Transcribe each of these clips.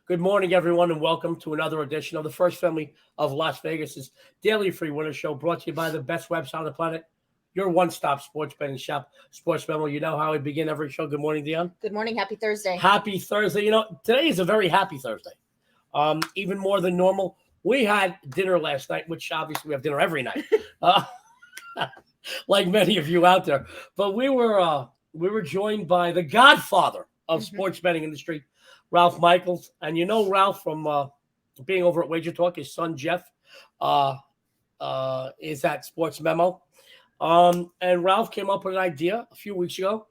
Good morning, everyone, and welcome to another edition of the First Family of Las Vegas's daily free winner show, brought to you by the best website on the planet, your one-stop sports betting shop, SportsMemo. You know how we begin every show. Good morning, Dionne. Good morning. Happy Thursday. Happy Thursday. You know, today is a very happy Thursday, even more than normal. We had dinner last night, which obviously we have dinner every night, like many of you out there. But we were joined by the godfather of sports betting industry, Ralph Michaels. And you know Ralph from being over at Wager Talk. His son, Jeff, is at SportsMemo. And Ralph came up with an idea a few weeks ago,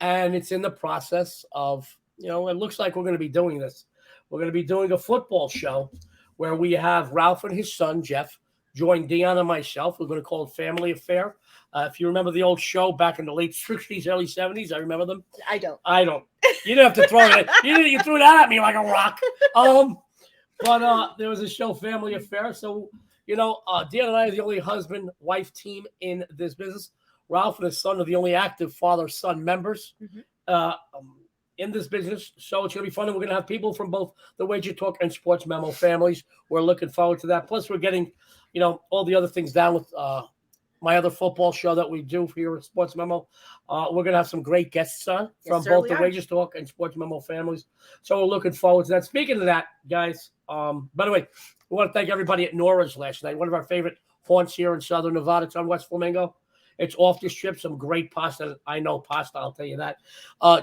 and it's in the process of, it looks like we're going to be doing this. We're going to be doing a football show where we have Ralph and his son, Jeff, join Dionne and myself. We're going to call it Family Affair. If you remember the old show back in the late 60s, early 70s, I remember them. I don't. You didn't have to throw it. You threw that at me like a rock. But there was a show, Family Affair. So, Dionne and I are the only husband-wife team in this business. Ralph and his son are the only active father-son members in this business. So it's going to be fun. And we're going to have people from both the Wager Talk and Sports Memo families. We're looking forward to that. Plus, we're getting, all the other things down with my other football show that we do here at Sports Memo. We're going to have some great guests on from both the Wager Talk and Sports Memo families. So we're looking forward to that. Speaking of that, guys, by the way, we want to thank everybody at Nora's last night, one of our favorite haunts here in Southern Nevada. It's on West Flamingo. It's off the strip, some great pasta. I know pasta, I'll tell you that.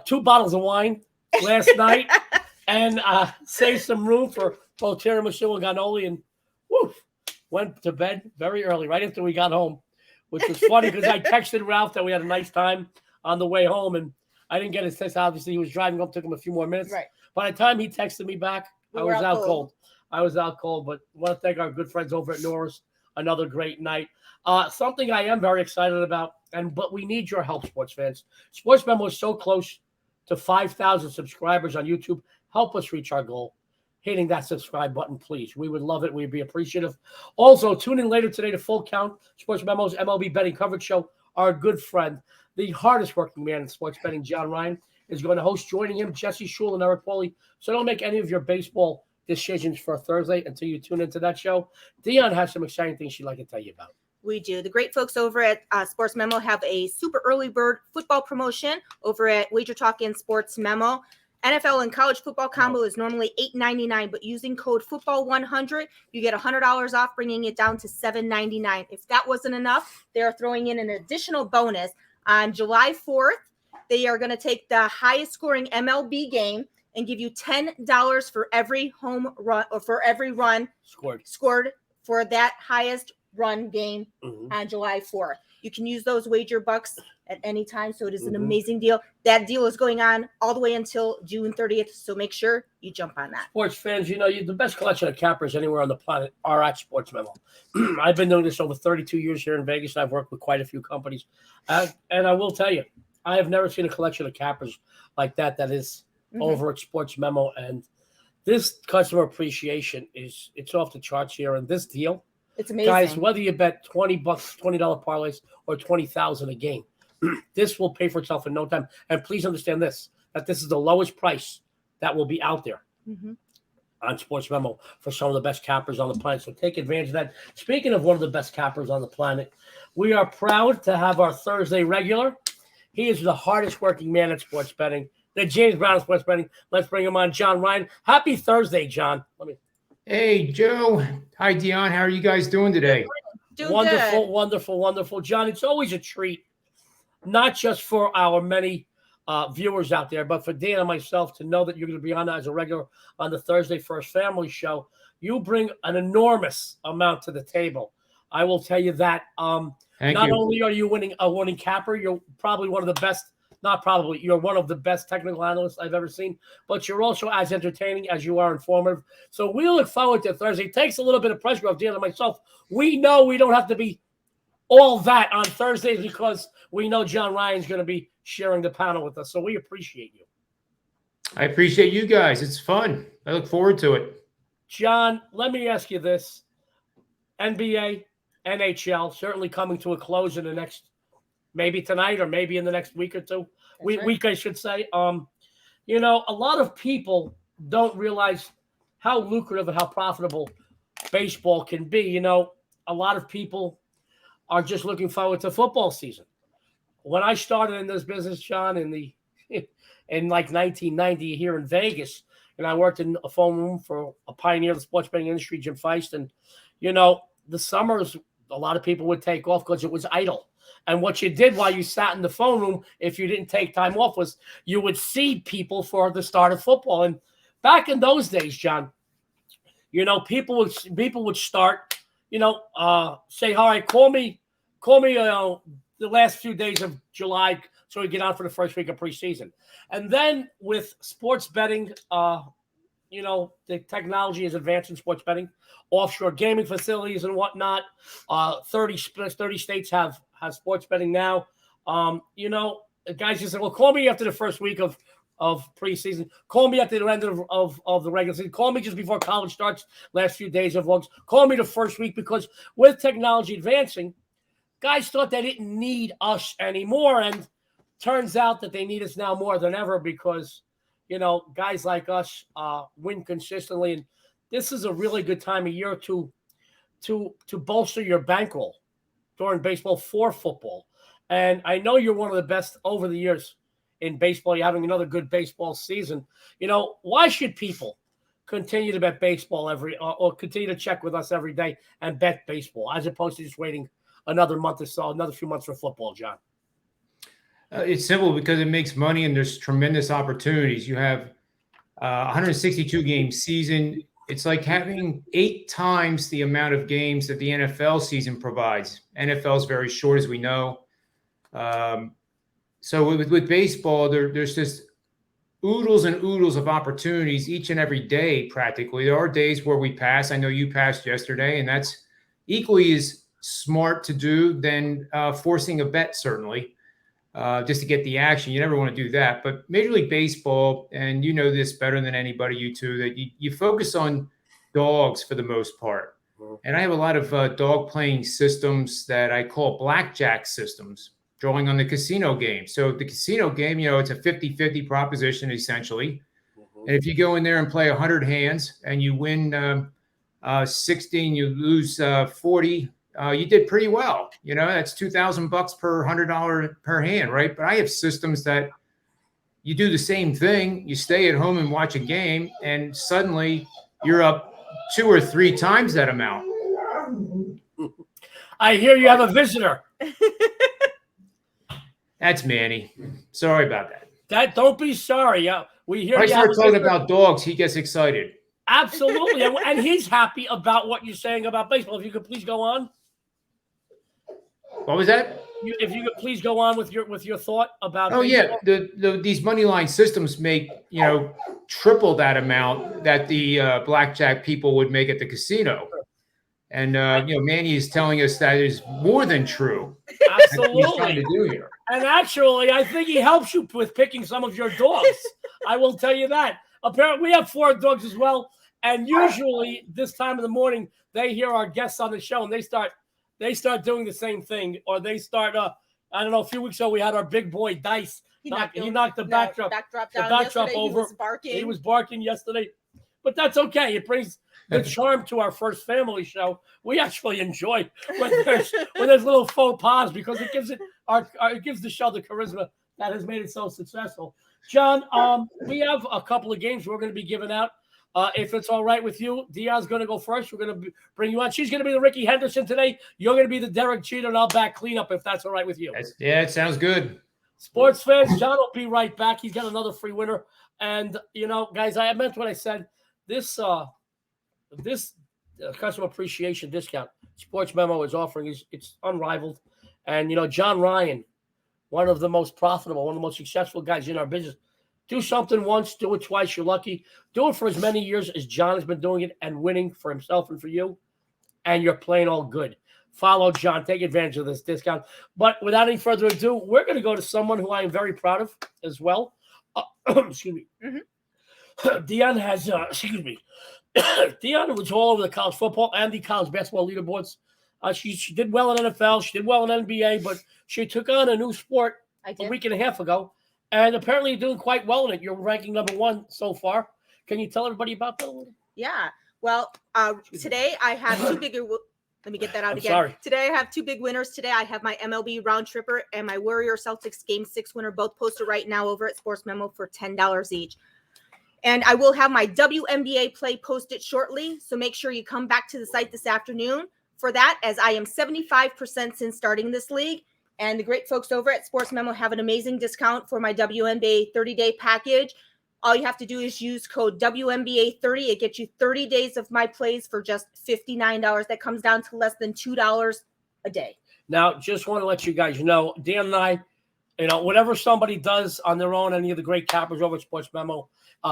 2 bottles of wine last night, and saved some room for both tiramisu and cannoli, and went to bed very early, right after we got home, which was funny because I texted Ralph that we had a nice time on the way home, and I didn't get his text. Obviously, he was driving home, took him a few more minutes. Right. By the time he texted me back, I was out cold. I was out cold, but I want to thank our good friends over at Norris. Another great night. Something I am very excited about, but we need your help, sports fans. Sports Memo is so close to 5,000 subscribers on YouTube. Help us reach our goal. Hitting that subscribe button, please. We would love it. We'd be appreciative. Also, tune in later today to Full Count, Sports Memo's MLB betting coverage show. Our good friend, the hardest working man in sports betting, John Ryan, is going to host. Joining him, Jesse Shule and Eric Pauly. So don't make any of your baseball decisions for Thursday until you tune into that show. Dionne has some exciting things she'd like to tell you about. We do. The great folks over at Sports Memo have a super early bird football promotion over at Wager Talk and Sports Memo. NFL and college football combo is normally $8.99, but using code football100, you get $100 off, bringing it down to $7.99. If that wasn't enough, they are throwing in an additional bonus. On July 4th, they are going to take the highest scoring MLB game and give you $10 for every home run or for every run scored for that highest run game on July 4th. You can use those wager bucks at any time, so it is an amazing deal. That deal is going on all the way until June 30th, so make sure you jump on that. Sports fans, the best collection of cappers anywhere on the planet are at Sports Memo. I've been doing this over 32 years here in Vegas. I've worked with quite a few companies, and I will tell you, I have never seen a collection of cappers like that is over at Sports Memo, and this customer appreciation it's off the charts here. And this deal, it's amazing, guys. Whether you bet $20, $20 parlays, or $20,000 a game, this will pay for itself in no time. And please understand that this is the lowest price that will be out there on Sports Memo for some of the best cappers on the planet. So take advantage of that. Speaking of one of the best cappers on the planet, we are proud to have our Thursday regular. He is the hardest working man at sports betting. The James Brown of sports betting. Let's bring him on, John Ryan. Happy Thursday, John. Hey, Joe. Hi, Dionne. How are you guys doing today? Doing wonderful, good. wonderful, wonderful. John, it's always a treat, not just for our many viewers out there, but for Dan and myself to know that you're going to be on as a regular on the Thursday First Family Show. You bring an enormous amount to the table. I will tell you that. Not only are you a winning capper, you're probably one of the best. Not probably, you're one of the best technical analysts I've ever seen, but you're also as entertaining as you are informative. So we look forward to Thursday. It takes a little bit of pressure off Dan and myself. We know we don't have to be all that on Thursdays because we know John Ryan's going to be sharing the panel with us. So we appreciate you. I appreciate you guys. It's fun. I look forward to it. John, let me ask you this. NBA, NHL, certainly coming to a close in the next, maybe tonight or maybe in the next week or two. Week, I should say. A lot of people don't realize how lucrative and how profitable baseball can be. You know, a lot of people are just looking forward to football season. When I started in this business, John, in like 1990 here in Vegas, and I worked in a phone room for a pioneer of the sports betting industry, Jim Feist, and you know, the summers a lot of people would take off because it was idle. And what you did while you sat in the phone room, if you didn't take time off, was you would see people for the start of football. And back in those days, John, you know, people would start, you know, say, all right, call me, the last few days of July so we get on for the first week of preseason. And then with sports betting, you know, the technology is advanced in sports betting, offshore gaming facilities and whatnot. 30 states have sports betting now. You know, the guys just said, well, call me after the first week of preseason. Call me at the end of the regular season. Call me just before college starts, last few days of August. Call me the first week, because with technology advancing, guys thought they didn't need us anymore. And turns out that they need us now more than ever, because, you know, guys like us win consistently. And this is a really good time of year to bolster your bankroll during baseball for football. And I know you're one of the best over the years in baseball. You're having another good baseball season. You know, why should people continue to bet baseball or continue to check with us every day and bet baseball, as opposed to just waiting another month or so, another few months for football, John? It's simple, because it makes money and there's tremendous opportunities. You have 162 game season. It's like having 8 times the amount of games that the NFL season provides. NFL is very short, as we know. So with baseball, there's just oodles and oodles of opportunities each and every day, practically. There are days where we pass. I know you passed yesterday, and that's equally as smart to do than forcing a bet, certainly, just to get the action. You never want to do that. But Major League Baseball, and you know this better than anybody, you two, that you focus on dogs for the most part. And I have a lot of dog playing systems that I call blackjack systems, drawing on the casino game. So the casino game, you know, it's a 50-50 proposition, essentially. And if you go in there and play 100 hands and you win 60 and you lose 40, you did pretty well. You know, that's $2,000 per $100 per hand, right? But I have systems that you do the same thing. You stay at home and watch a game, and suddenly you're up 2 or 3 times that amount. I hear you have a visitor. That's Manny. Sorry about that. Don't be sorry. We hear when I you start have a talking visitor. about dogs, he gets excited. Absolutely. And he's happy about what you're saying about baseball. If you could please go on. What was that? If you could please go on with your thought about. Oh baseball. yeah, these money line systems make, you know, triple that amount that the blackjack people would make at the casino. And you know, Manny is telling us that is more than true. That's what he's trying Absolutely. to do here. And actually, I think he helps you with picking some of your dogs. I will tell you that. Apparently, we have 4 dogs as well. And usually this time of the morning, they hear our guests on the show and they start doing the same thing. Or they start, I don't know, a few weeks ago, we had our big boy Dice. He knocked the backdrop over. He was barking yesterday. But that's okay. It brings the charm to our first family show. We actually enjoy when there's little faux pas, because it gives it gives the show the charisma that has made it so successful. John, we have a couple of games we're going to be giving out. If it's all right with you, Dion's going to go first. We're going to bring you on. She's going to be the Ricky Henderson today. You're going to be the Derek Jeter, and I'll back cleanup if that's all right with you. Yeah, it sounds good. Sports fans, John will be right back. He's got another free winner. And, you know, guys, I meant what I said. This customer appreciation discount SportsMemo is offering it's unrivaled. And, you know, John Ryan, one of the most profitable, one of the most successful guys in our business. Do something once, do it twice, you're lucky. Do it for as many years as John has been doing it and winning for himself and for you, and you're playing all good. Follow John. Take advantage of this discount. But without any further ado, we're going to go to someone who I am very proud of as well. Excuse me. Mm-hmm. Dionne has, Dionne was all over the college football and the college basketball leaderboards. She did well in NFL. She did well in NBA, but she took on a new sport a week and a half ago. And apparently you're doing quite well in it. You're ranking number 1 so far. Can you tell everybody about that a little? Yeah. Well, today I have two bigger. Let me get that out I'm again. sorry. Today I have two big winners. Today I have my MLB round tripper and my Warrior Celtics Game 6 winner, both posted right now over at SportsMemo for $10 each. And I will have my WNBA play posted shortly, so make sure you come back to the site this afternoon for that, as I am 75% since starting this league. And the great folks over at SportsMemo have an amazing discount for my WNBA 30-day package. All you have to do is use code WNBA30. It gets you 30 days of my plays for just $59. That comes down to less than $2 a day. Now, just want to let you guys know, Dan and I, whatever somebody does on their own, any of the great cappers over at Sports Memo,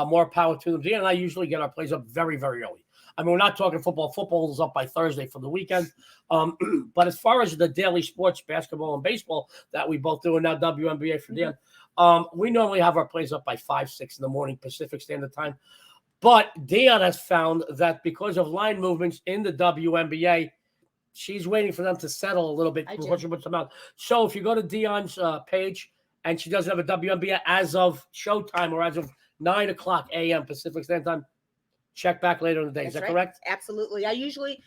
more power to them. Dan and I usually get our plays up very, very early. I mean, we're not talking football. Football is up by Thursday for the weekend. But as far as the daily sports, basketball and baseball that we both do, and now WNBA for Dan, we normally have our plays up by 5, 6 in the morning Pacific Standard Time. But Dionne has found that because of line movements in the WNBA, she's waiting for them to settle a little bit before she puts them out. So if you go to Dionne's page and she doesn't have a WNBA as of showtime or as of 9 o'clock a.m. Pacific Standard Time, check back later in the day. Is that correct? Absolutely. I usually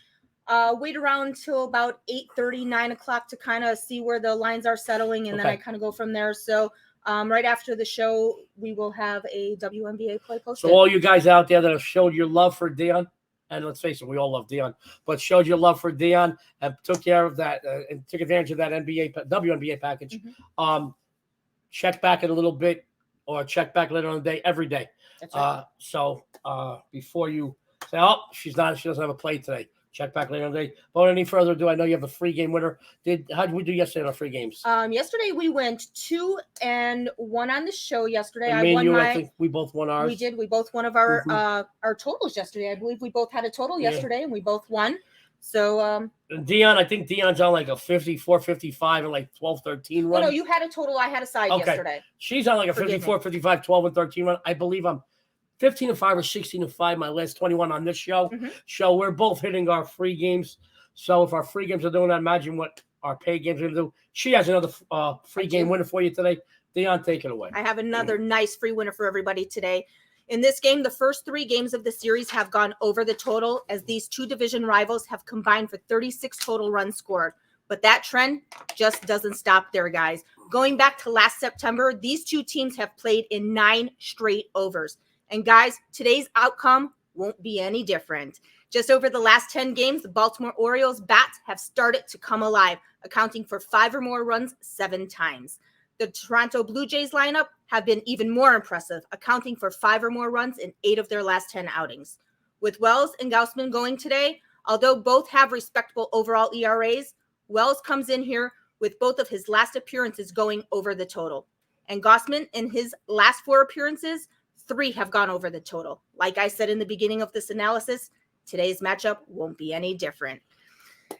wait around till about 8:30, 9 o'clock to kind of see where the lines are settling, and then I kind of go from there. So right after the show, we will have a WNBA play posted. So all you guys out there that have showed your love for Dionne, and let's face it, we all love Dionne, but showed your love for Dionne and took care of that and took advantage of that WNBA package, check back in a little bit or check back later on the day, every day. That's right. So before you say, oh, she doesn't have a play today, check back later in the day. But without any further ado, I know you have a free game winner. How did we do yesterday on our free games? Yesterday we went 2-1 on the show yesterday. I think we both won ours. We did. We both won of our totals yesterday. I believe we both had a total yesterday, and we both won. So Dionne, I think Dionne's on like a 54, 55 and like 12, 13 run. No, you had a total. I had a side yesterday. She's on like a 54, 55, 12 and 13 run. I believe I'm 15-5 or 16-5, my last 21 on this show. So we're both hitting our free games. So if our free games are doing that, imagine what our paid games are going to do. She has another free game winner for you today. Dionne, take it away. I have another nice free winner for everybody today. In this game, the first 3 games of the series have gone over the total, as these two division rivals have combined for 36 total runs scored. But that trend just doesn't stop there, guys. Going back to last September, these two teams have played in 9 straight overs. And guys, today's outcome won't be any different. Just over the last 10 games, the Baltimore Orioles bats have started to come alive, accounting for 5 or more runs 7 times. The Toronto Blue Jays lineup have been even more impressive, accounting for 5 or more runs in 8 of their last 10 outings. With Wells and Gausman going today, although both have respectable overall ERAs, Wells comes in here with both of his last appearances going over the total. And Gausman, in his last 4 appearances, 3 have gone over the total. Like I said in the beginning of this analysis, today's matchup won't be any different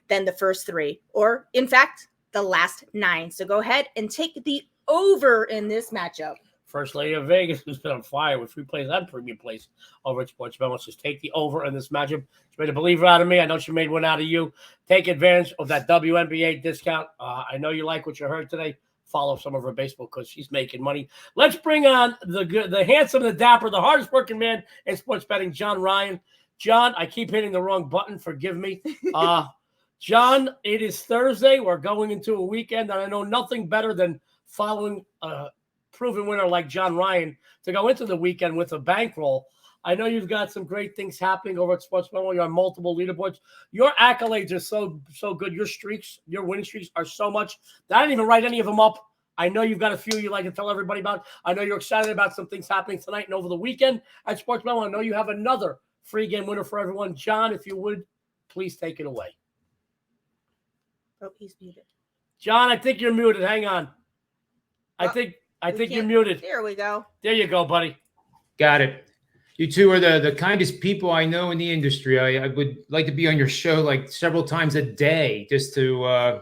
than the first 3, or in fact, the last 9. So go ahead and take the over in this matchup. First Lady of Vegas has been on fire with free plays and premium plays over at SportsMemo. Just take the over in this matchup. She made a believer out of me. I know she made one out of you. Take advantage of that WNBA discount. I know you like what you heard today. Follow some of her baseball because she's making money. Let's bring on the handsome, the dapper, the hardest working man in sports betting, John Ryan. John, I keep hitting the wrong button. Forgive me. John, it is Thursday. We're going into a weekend, and I know nothing better than following a proven winner like John Ryan to go into the weekend with a bankroll. I know you've got some great things happening over at SportsMemo. You're on multiple leaderboards. Your accolades are so good. Your streaks, your winning streaks are so much that I didn't even write any of them up. I know you've got a few you like to tell everybody about. I know you're excited about some things happening tonight and over the weekend at SportsMemo. I know you have another free game winner for everyone. John, if you would, please take it away. Oh, he's muted. John, I think you're muted. Hang on. I think you're muted. There we go. There you go, buddy. Got it. You two are the kindest people I know in the industry. I would like to be on your show like several times a day just to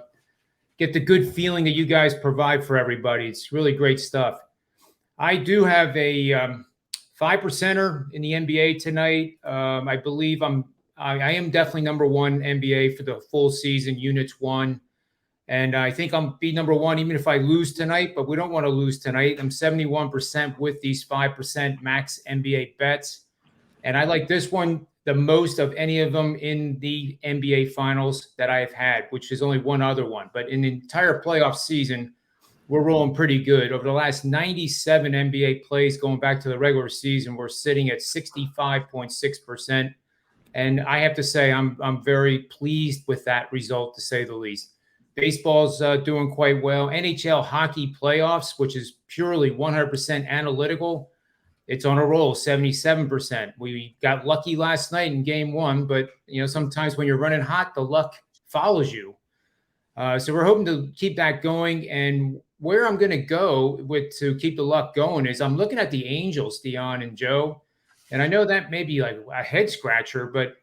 get the good feeling that you guys provide for everybody. It's really great stuff. I do have a 5%er in the NBA tonight. I believe I am definitely number 1 NBA for the full season, units 1. And I think I'm be number 1 even if I lose tonight, but we don't want to lose tonight. I'm 71% with these 5% max NBA bets. And I like this one the most of any of them in the NBA finals that I've had, which is only one other one. But in the entire playoff season, we're rolling pretty good. Over the last 97 NBA plays going back to the regular season, we're sitting at 65.6%. And I have to say, I'm very pleased with that result, to say the least. Baseball's doing quite well. NHL hockey playoffs, which is purely 100% analytical, it's on a roll, 77%. We got lucky last night in game one, but sometimes when you're running hot, the luck follows you. So we're hoping to keep that going. And where I'm going to go to keep the luck going is I'm looking at the Angels, Dionne and Joe. And I know that may be like a head scratcher, but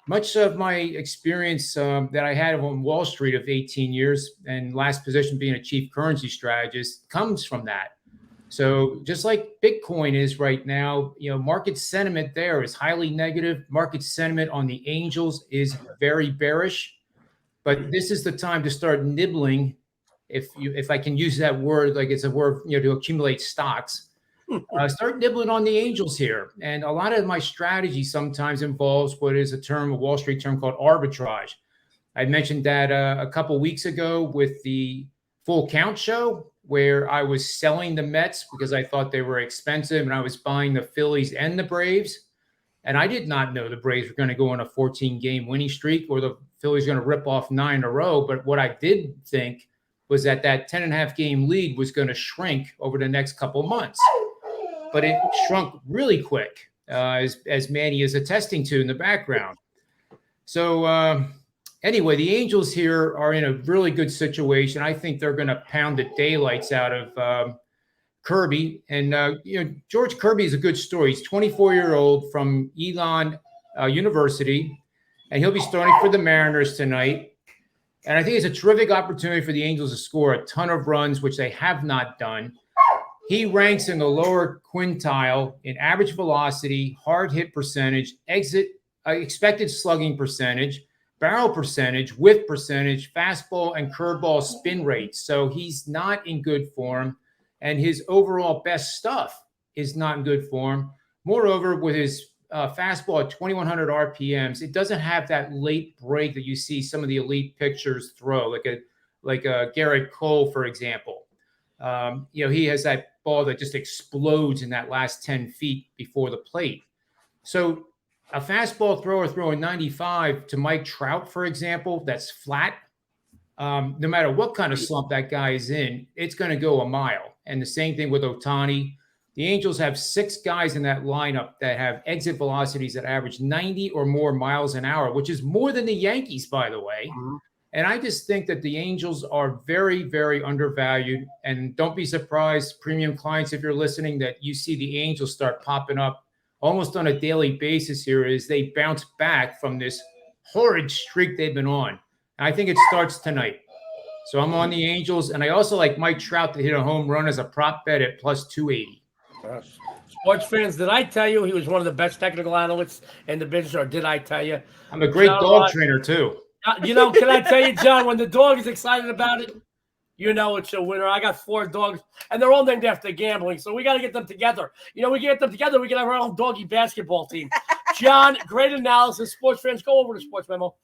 much of my experience that I had on Wall Street of 18 years and last position being a chief currency strategist comes from that. So just like Bitcoin is right now, market sentiment there is highly negative. Market sentiment on the Angels is very bearish. But this is the time to start nibbling, if I can use that word, like it's a word, to accumulate stocks. Start nibbling on the Angels here. And a lot of my strategy sometimes involves what is a Wall Street term called arbitrage. I mentioned that a couple weeks ago with the Full Count show, where I was selling the Mets because I thought they were expensive, and I was buying the Phillies and the Braves. And I did not know the Braves were going to go on a 14-game winning streak or the Phillies were going to rip off 9 in a row. But what I did think was that 10.5-game lead was going to shrink over the next couple months. But it shrunk really quick, as Manny is attesting to in the background. So anyway, the Angels here are in a really good situation. I think they're going to pound the daylights out of Kirby. And, George Kirby is a good story. He's 24-year-old from Elon University, and he'll be starting for the Mariners tonight. And I think it's a terrific opportunity for the Angels to score a ton of runs, which they have not done. He ranks in the lower quintile in average velocity, hard hit percentage, expected slugging percentage, barrel percentage, whiff percentage, fastball and curveball spin rates. So he's not in good form, and his overall best stuff is not in good form. Moreover, with his fastball at 2,100 RPMs, it doesn't have that late break that you see some of the elite pitchers throw, like a Garrett Cole, for example. He has that ball that just explodes in that last 10 feet before the plate. So a fastball thrower throwing 95 to Mike Trout, for example, that's flat. No matter what kind of slump that guy is in, it's going to go a mile. And the same thing with Ohtani. The Angels have 6 guys in that lineup that have exit velocities that average 90 or more miles an hour, which is more than the Yankees, by the way. Mm-hmm. And I just think that the Angels are very, very undervalued. And don't be surprised, premium clients, if you're listening, that you see the Angels start popping up almost on a daily basis here as they bounce back from this horrid streak they've been on. And I think it starts tonight. So I'm on the Angels. And I also like Mike Trout to hit a home run as a prop bet at plus 280. Gosh. Sports fans, did I tell you he was one of the best technical analysts in the business, or did I tell you? I'm a great dog trainer, too. Can I tell you, John, when the dog is excited about it, it's a winner. I got 4 dogs, and they're all named after gambling, so we got to get them together. We get them together, we can have our own doggy basketball team. John, great analysis. Sports fans, go over to SportsMemo.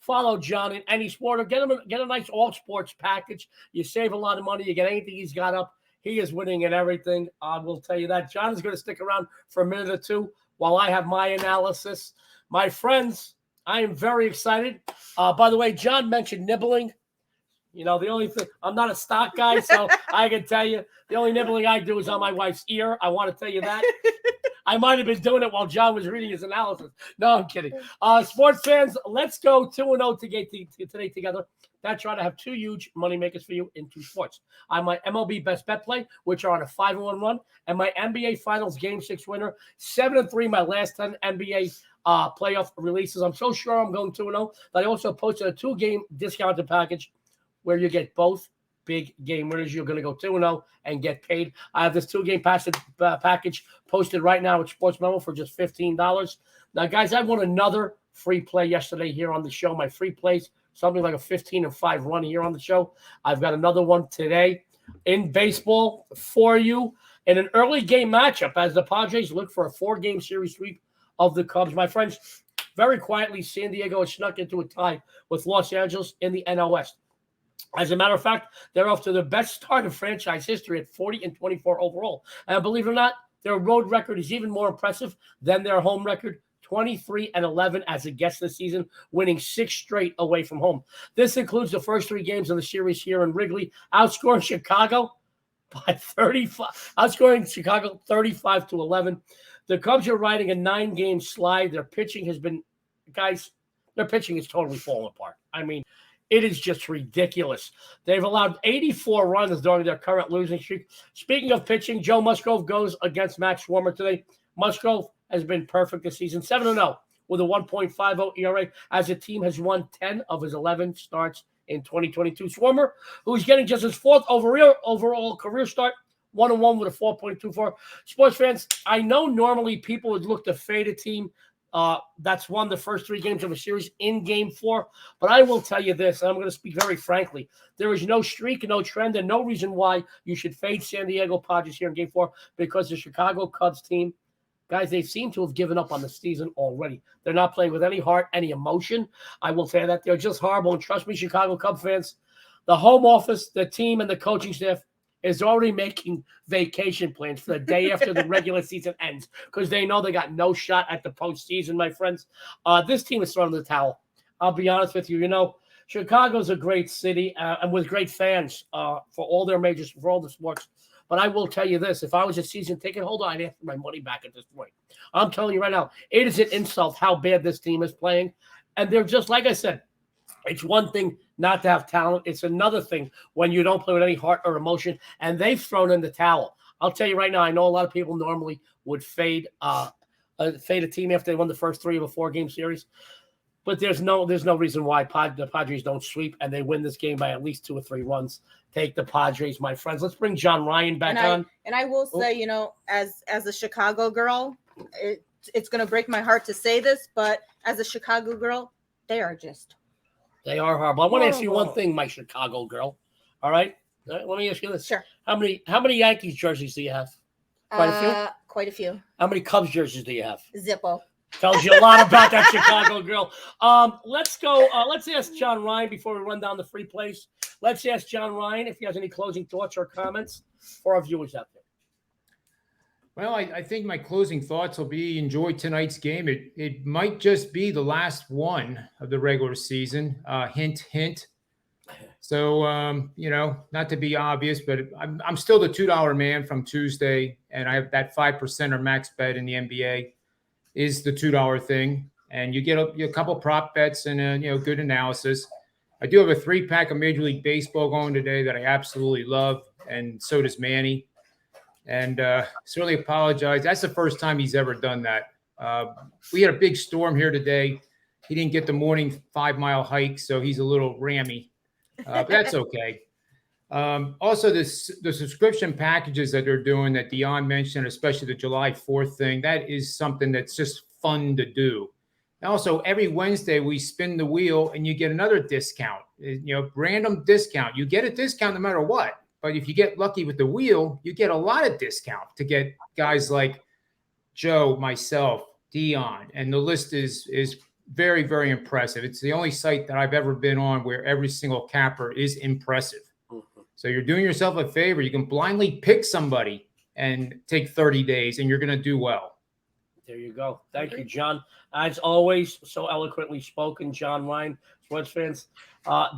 Follow John in any sport, or get a nice all-sports package. You save a lot of money. You get anything he's got up. He is winning in everything. I will tell you that. John is going to stick around for a minute or two while I have my analysis. My friends, I am very excited. By the way, John mentioned nibbling. The only thing, I'm not a stock guy, so I can tell you the only nibbling I do is on my wife's ear. I want to tell you that. I might have been doing it while John was reading his analysis. No, I'm kidding. Sports fans, let's go 2-0 today together. That's right. I have 2 huge money makers for you in 2 sports. I have my MLB best bet play, which are on a 5-1 run, and my NBA Finals Game 6 winner, 7-3. My last 10 NBA playoff releases. I'm so sure I'm going 2-0. But I also posted a 2-game discounted package where you get both big game winners. You're going to go 2-0 and get paid. I have this 2-game package posted right now at SportsMemo for just $15. Now, guys, I won another free play yesterday here on the show. My free plays, something like a 15-5 run here on the show. I've got another one today in baseball for you in an early game matchup as the Padres look for a 4-game series sweep of the Cubs. My friends, very quietly, San Diego has snuck into a tie with Los Angeles in the NL West. As a matter of fact, they're off to the best start in franchise history at 40-24 overall. And believe it or not, their road record is even more impressive than their home record, 23-11 as a guest this season, winning 6 straight away from home. This includes the first 3 games of the series here in Wrigley, outscoring Chicago by 35-11. The Cubs are riding a 9-game slide. Their pitching has been, guys, their pitching is totally falling apart. I mean, it is just ridiculous. They've allowed 84 runs during their current losing streak. Speaking of pitching, Joe Musgrove goes against Max Swarmer today. Musgrove has been perfect this season, 7-0 with a 1.50 ERA, as the team has won 10 of his 11 starts in 2022. Swarmer, who's getting just his 4th overall career start, 1-1 with a 4.24. Sports fans, I know normally people would look to fade a team that's won the first 3 games of a series in Game 4. But I will tell you this, and I'm going to speak very frankly. There is no streak, no trend, and no reason why you should fade San Diego Padres here in Game 4, because the Chicago Cubs team, guys, they seem to have given up on the season already. They're not playing with any heart, any emotion. I will say that they're just horrible. And trust me, Chicago Cubs fans, the home office, the team, and the coaching staff is already making vacation plans for the day after the regular season ends, because they know they got no shot at the postseason, my friends. This team is throwing the towel. I'll be honest with you. You know, Chicago's a great city and with great fans for all their majors, for all the sports. But I will tell you this, if I was a season ticket holder, I'd ask for my money back at this point. I'm telling you right now, it is an insult how bad this team is playing. And they're just, like I said, it's one thing not to have talent. It's another thing when you don't play with any heart or emotion, and they've thrown in the towel. I'll tell you right now, I know a lot of people normally would fade a team after they won the first 3 of a 4-game series, but there's no reason why the Padres don't sweep, and they win this game by at least 2 or 3 runs. Take the Padres, my friends. Let's bring John Ryan back on. And I will say, you know, as a Chicago girl, it's going to break my heart to say this, but as a Chicago girl, they are horrible. I want to ask you one thing, my Chicago girl. All right? Let me ask you this. Sure. How many Yankees jerseys do you have? Quite a few? Quite a few. How many Cubs jerseys do you have? Zippo. Tells you a lot about that Chicago girl. Let's go. Let's ask John Ryan before we run down the free plays. Let's ask John Ryan if he has any closing thoughts or comments for our viewers out there. Well, I think my closing thoughts will be enjoy tonight's game. It might just be the last one of the regular season. Hint, hint. So, you know, not to be obvious, but I'm still the $2 man from Tuesday, and I have that 5% or max bet in the NBA is the $2 thing. And you get a couple prop bets and good analysis. I do have a 3-pack of Major League Baseball going today that I absolutely love, and so does Manny. And certainly apologize. That's the first time he's ever done that. We had a big storm here today. He didn't get the morning 5-mile hike, so he's a little rammy. But that's okay. Also, the subscription packages that they're doing that Dionne mentioned, especially the July 4th thing, that is something that's just fun to do. And also, every Wednesday we spin the wheel and you get another discount, random discount. You get a discount no matter what. But if you get lucky with the wheel, you get a lot of discount to get guys like Joe, myself, Dionne, and the list is very, very impressive. It's the only site that I've ever been on where every single capper is impressive. Mm-hmm. So you're doing yourself a favor. You can blindly pick somebody and take 30 days, and you're going to do well. There you go. Thank you, John. As always, so eloquently spoken, John Ryan, sports fans.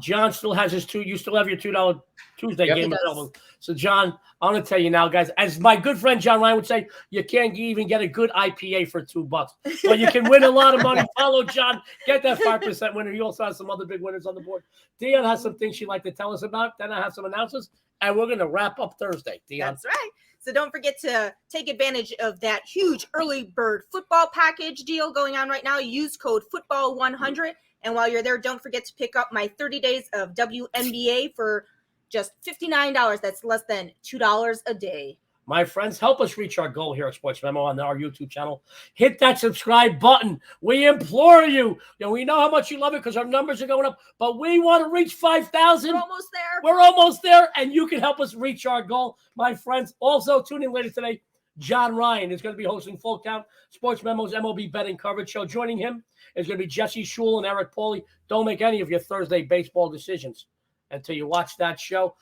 John still has his you still have your $2 Tuesday game available. So, John, I'm going to tell you now, guys, as my good friend John Ryan would say, you can't even get a good IPA for $2. So you can win a lot of money. Follow John. Get that 5% winner. He also has some other big winners on the board. Dionne has some things she'd like to tell us about. Then I have some announcements, and we're going to wrap up Thursday. Dionne. That's right. So don't forget to take advantage of that huge early bird football package deal going on right now. Use code football100. And while you're there, don't forget to pick up my 30 days of WNBA for just $59. That's less than $2 a day. My friends, help us reach our goal here at SportsMemo on our YouTube channel. Hit that subscribe button. We implore you. We know how much you love it because our numbers are going up, but we want to reach 5,000. We're almost there. We're almost there, and you can help us reach our goal. My friends, also tune in later today. John Ryan is going to be hosting Full Count Sports Memo's MLB betting coverage show. Joining him is going to be Jesse Shule and Eric Pauly. Don't make any of your Thursday baseball decisions until you watch that show.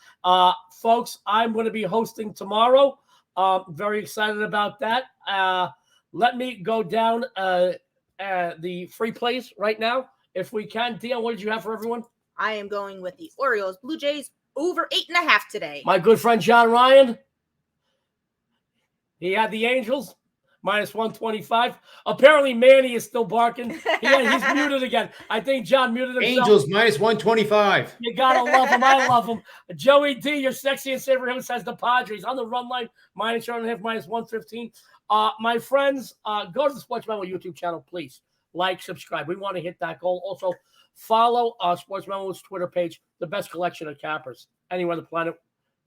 Folks, I'm going to be hosting tomorrow. Very excited about that. Let me go down the free plays right now, if we can. Dionne, what did you have for everyone? I am going with the Orioles, Blue Jays, over 8.5 today. My good friend John Ryan, he had the Angels, minus 125. Apparently, Manny is still barking. He's muted again. I think John muted himself. Angels, minus 125. You got to love him. I love him. Joey D, your sexy and savory host, has the Padres on the run line, minus 1.5, minus 115. My friends, go to the Sports Memo YouTube channel, please. Like, subscribe. We want to hit that goal. Also, follow Sports Memo's Twitter page, the best collection of cappers anywhere on the planet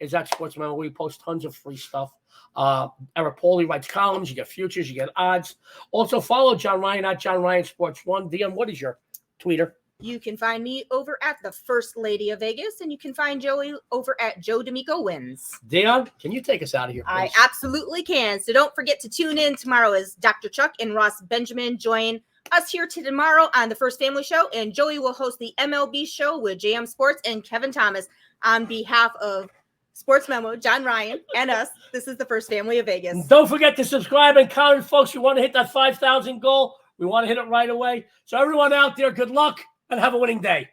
is at Sports Memo. We post tons of free stuff. Eric Pauly writes columns. You get futures. You get odds. Also, follow John Ryan at John Ryan Sports 1. Dionne, what is your Twitter? You can find me over at the First Lady of Vegas, and you can find Joey over at Joe D'Amico Wins. Dionne, can you take us out of here, please? I absolutely can. So don't forget to tune in tomorrow as Dr. Chuck and Ross Benjamin join us here tomorrow on the First Family Show, and Joey will host the MLB show with JM Sports and Kevin Thomas. On behalf of Sports Memo, John Ryan, and us, this is the First Family of Vegas. And don't forget to subscribe and comment, folks. We want to hit that 5,000 goal. We want to hit it right away. So everyone out there, good luck and have a winning day.